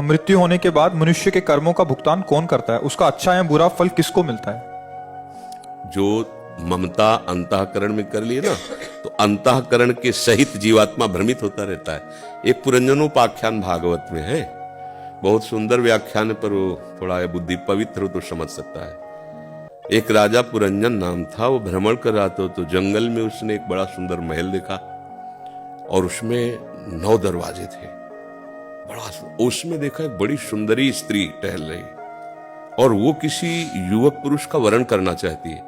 मृत्यु होने के बाद मनुष्य के कर्मों का भुगतान कौन करता है? उसका अच्छा या बुरा फल किसको मिलता है? जो ममता अंतःकरण में कर लिए ना, तो अंतःकरण के सहित जीवात्मा भ्रमित होता रहता है। एक पुरंजनोपाख्यान भागवत में है, बहुत सुंदर व्याख्यान पर, वो थोड़ा बुद्धि पवित्र हो तो समझ सकता है। एक राजा पुरंजन नाम था, वो भ्रमण कर रहा था तो जंगल में उसने एक बड़ा सुंदर महल देखा और उसमें 9 दरवाजे थे। बड़ा उसमें देखा एक बड़ी सुंदरी स्त्री टहल रही और वो किसी युवक पुरुष का वरण करना चाहती है।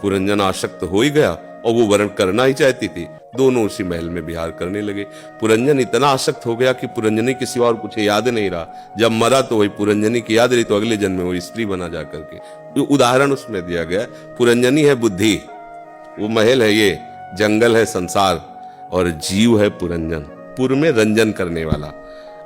पुरंजन आसक्त हो ही गया और वो वरण करना ही चाहती थी। दोनों उसी महल में विहार करने लगे। पुरंजन इतना आसक्त हो गया कि पुरंजनी के सिवा और कुछ याद नहीं रहा। जब मरा तो वही पुरंजनी की याद रही, तो अगले जन्म में वो स्त्री बना जा करके। तो उदाहरण उसमें दिया गया, पुरंजनी है बुद्धि, वो महल है, ये जंगल है संसार, और जीव है पुरंजन, पुर में रंजन करने वाला।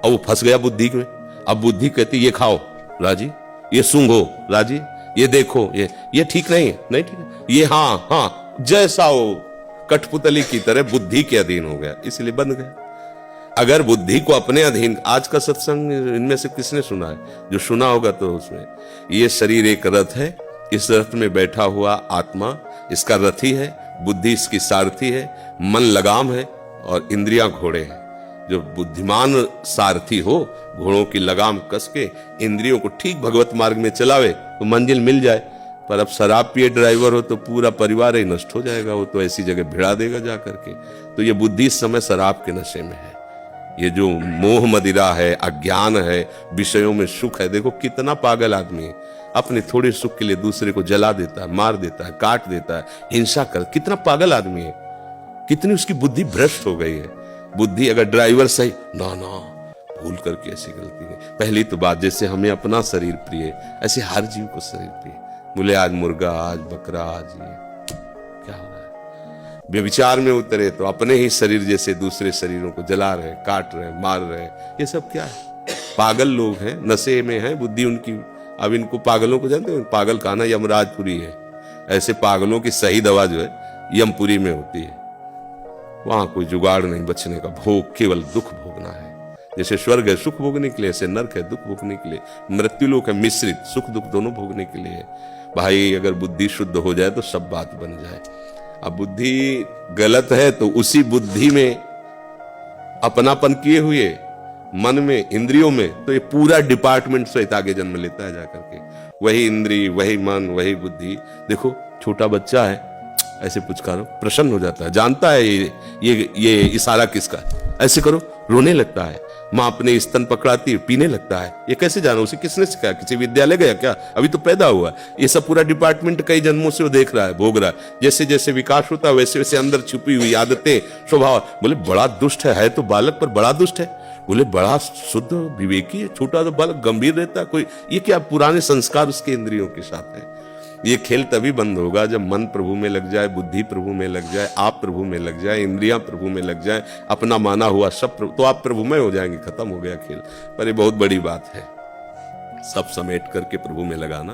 और वो फंस गया बुद्धि में। अब बुद्धि कहती ये खाओ राजी, ये सूंघो राजी, ये देखो, ये ठीक नहीं है, नहीं ठीक है, ये हाँ, जैसा हो कठपुतली की तरह बुद्धि के अधीन हो गया, इसलिए बंद गया। अगर बुद्धि को अपने अधीन, आज का सत्संग इनमें से किसने सुना है? जो सुना होगा तो उसमें, ये शरीर एक रथ है, इस रथ में बैठा हुआ आत्मा इसका रथी है, बुद्धि इसकी सारथी है, मन लगाम है और इंद्रियां घोड़े हैं। जो बुद्धिमान सारथी हो, घोड़ों की लगाम कस के इंद्रियों को ठीक भगवत मार्ग में चलावे तो मंजिल मिल जाए। पर अब शराब पिए ड्राइवर हो तो पूरा परिवार ही नष्ट हो जाएगा, वो तो ऐसी जगह भिड़ा देगा जा करके। तो ये बुद्धि इस समय शराब के नशे में है। ये जो मोह मदिरा है, अज्ञान है, विषयों में सुख है। देखो कितना पागल आदमी है, अपने थोड़े सुख के लिए दूसरे को जला देता है, मार देता है, काट देता है, हिंसा कर। कितना पागल आदमी है, कितनी उसकी बुद्धि भ्रष्ट हो गई है। बुद्धि अगर ड्राइवर सही, ना भूल करके ऐसी गलती है। पहली तो बात, जैसे हमें अपना शरीर प्रिय, ऐसे हर जीव को शरीर प्रिय। बोले आज मुर्गा, आज बकरा, आज ये क्या हो रहा है? व्यभिचार में उतरे तो अपने ही शरीर जैसे दूसरे शरीरों को जला रहे, काट रहे, मार रहे। ये सब क्या है? पागल लोग हैं, नशे में हैं, बुद्धि उनकी। अब इनको पागलों को जानते हो, पागल खाना यमराजपुरी है। ऐसे पागलों की सही दवा जो है यमपुरी में होती है। वहां कोई जुगाड़ नहीं बचने का, भोग केवल दुख भोगना है। जैसे स्वर्ग है सुख भोगने के लिए, ऐसे नरक है दुख भोगने के लिए। मृत्यु लोक है मिश्रित, सुख दुख दोनों भोगने के लिए। भाई अगर बुद्धि शुद्ध हो जाए तो सब बात बन जाए। अब बुद्धि गलत है तो उसी बुद्धि में अपनापन किए हुए मन में, इंद्रियों में, तो ये पूरा डिपार्टमेंट सहित आगे जन्म लेता है जाकर के। वही इंद्री, वही मन, वही बुद्धि। देखो छोटा बच्चा है, ऐसे पुचकारो प्रसन्न हो जाता है, जानता है ये इशारा किसका है, ऐसे करो रोने लगता है। माँ अपने स्तन पकड़ाती है, पीने लगता है। ये कैसे जाना? उसे किसने सिखाया? किसी विद्यालय गया क्या? अभी तो पैदा हुआ। ये सब पूरा डिपार्टमेंट कई जन्मों से वो देख रहा है, भोग रहा है। जैसे जैसे विकास होता है वैसे वैसे अंदर छुपी हुई आदतें, स्वभाव। बोले बड़ा दुष्ट है तो बालक पर बड़ा दुष्ट है। बोले बड़ा शुद्ध विवेकी है, छोटा तो बालक गंभीर रहता है। कोई ये क्या पुराने संस्कार उसके इंद्रियों के साथ है। ये खेल तभी बंद होगा जब मन प्रभु में लग जाए, बुद्धि प्रभु में लग जाए, आप प्रभु में लग जाए, इंद्रियां प्रभु में लग जाए, अपना माना हुआ सब प्रभु, तो आप प्रभुमय हो जाएंगे। खत्म हो गया खेल। पर ये बहुत बड़ी बात है, सब समेट करके प्रभु में लगाना।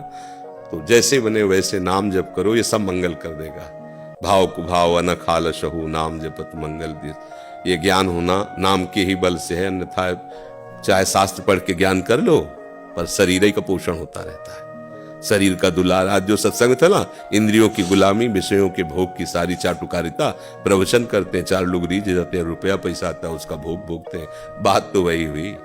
तो जैसे बने वैसे नाम जप करो, ये सब मंगल कर देगा। भाव कुभाव अनख आलसहु नाम जपत मंगल दिस। ये ज्ञान होना नाम के ही बल से है, अन्यथा चाहे शास्त्र पढ़ के ज्ञान कर लो पर शरीर ही का पोषण होता रहता है। शरीर का दुलार, आज जो सत्संग था ना, इंद्रियों की गुलामी, विषयों के भोग की सारी चाटुकारिता, प्रवचन करते हैं, 4 लुगरी जाते हैं, रुपया पैसा आता है उसका भोग भोगते हैं। बात तो वही हुई,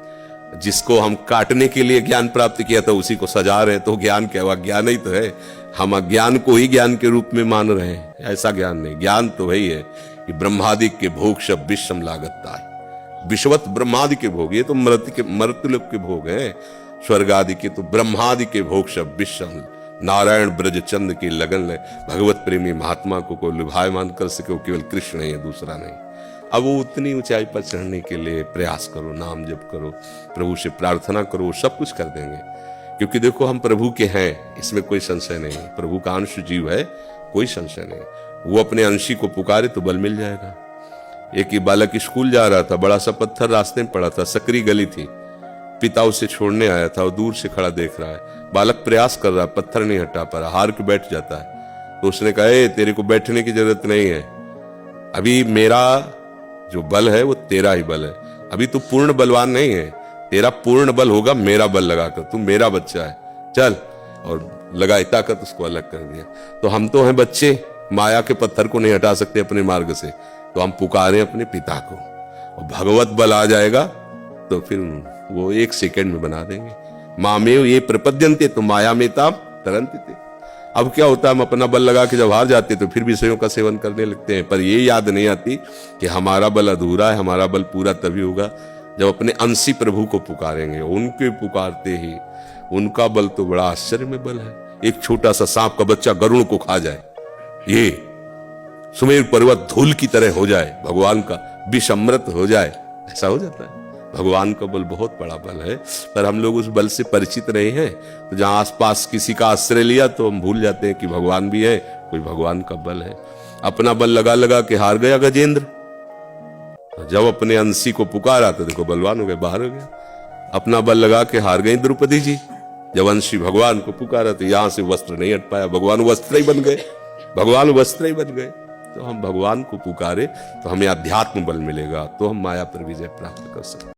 जिसको हम काटने के लिए ज्ञान प्राप्त किया था उसी को सजा रहे, तो ज्ञान क्या हुआ? ज्ञान ही तो है। हम अज्ञान को ही ज्ञान के रूप में मान रहे हैं, ऐसा ज्ञान नहीं। ज्ञान तो वही है कि ब्रह्मादि के भोग शब विश्वम लागता है। विश्वत ब्रह्मादि के भोग, ये तो मृत्युलोक के भोग है। स्वर्ग आदि के तो ब्रह्मादि के भोग शब विश्वम, नारायण ब्रज चंद की लगन ले। भगवत प्रेमी महात्मा को कोई लुभायमान कर सके वो केवल कृष्ण है, दूसरा नहीं। अब वो उतनी ऊंचाई पर चढ़ने के लिए प्रयास करो, नाम जप करो, प्रभु से प्रार्थना करो, सब कुछ कर देंगे। क्योंकि देखो हम प्रभु के हैं, इसमें कोई संशय नहीं। प्रभु का अंश जीव है, कोई संशय नहीं। वो अपने अंशी को पुकारे तो बल मिल जाएगा। एक ही बालक स्कूल जा रहा था, बड़ा सा पत्थर रास्ते में पड़ा था, सकरी गली थी। पिता उसे छोड़ने आया था और दूर से खड़ा देख रहा है। बालक प्रयास कर रहा है, पत्थर नहीं हटा पा रहा, हार के बैठ जाता है। तो उसने कहा तेरे को बैठने की जरूरत नहीं है, अभी मेरा जो बल है वो तेरा ही बल है। अभी तू पूर्ण बलवान नहीं है, तेरा पूर्ण बल होगा मेरा बल लगाकर, तू मेरा बच्चा है, चल। और लगाई ताकत, उसको अलग कर दिया। तो हम तो हैं बच्चे, माया के पत्थर को नहीं हटा सकते अपने मार्ग से, तो हम पुकारे अपने पिता को, और भगवत बल आ जाएगा तो फिर वो 1 सेकंड में बना देंगे। मामेव ये प्रपद्यन्ते, तो माया में ताम तरन्ति थे। अब क्या होता है, हम अपना बल लगा के जब हार जाते तो फिर विषयों का सेवन करने लगते हैं, पर ये याद नहीं आती कि हमारा बल अधूरा है, हमारा बल पूरा तभी होगा जब अपने अंशी प्रभु को पुकारेंगे। उनके पुकारते ही उनका बल तो बड़ा आश्चर्य में बल है। एक छोटा सा सांप का बच्चा गरुड़ को खा जाए, ये सुमेर पर्वत धूल की तरह हो जाए, भगवान का विष अमृत हो जाए, ऐसा हो जाता है। भगवान का बल बहुत बड़ा बल है, पर हम लोग उस बल से परिचित नहीं हैं। तो जहां आसपास किसी का आश्रय लिया तो हम भूल जाते हैं कि भगवान भी है, कोई भगवान का बल है। अपना बल लगा लगा के हार गया गजेंद्र, जब अपने अंशी को पुकारा तो देखो बलवान हो गए, बाहर हो गया। अपना बल लगा के हार गई द्रौपदी जी, जब अंशी भगवान को पुकारा तो यहां से वस्त्र नहीं हट पाया, भगवान वस्त्र ही बन गए, भगवान वस्त्र ही बन गए। तो हम भगवान को पुकारे तो हमें अध्यात्म बल मिलेगा, तो हम माया पर विजय प्राप्त कर सकते।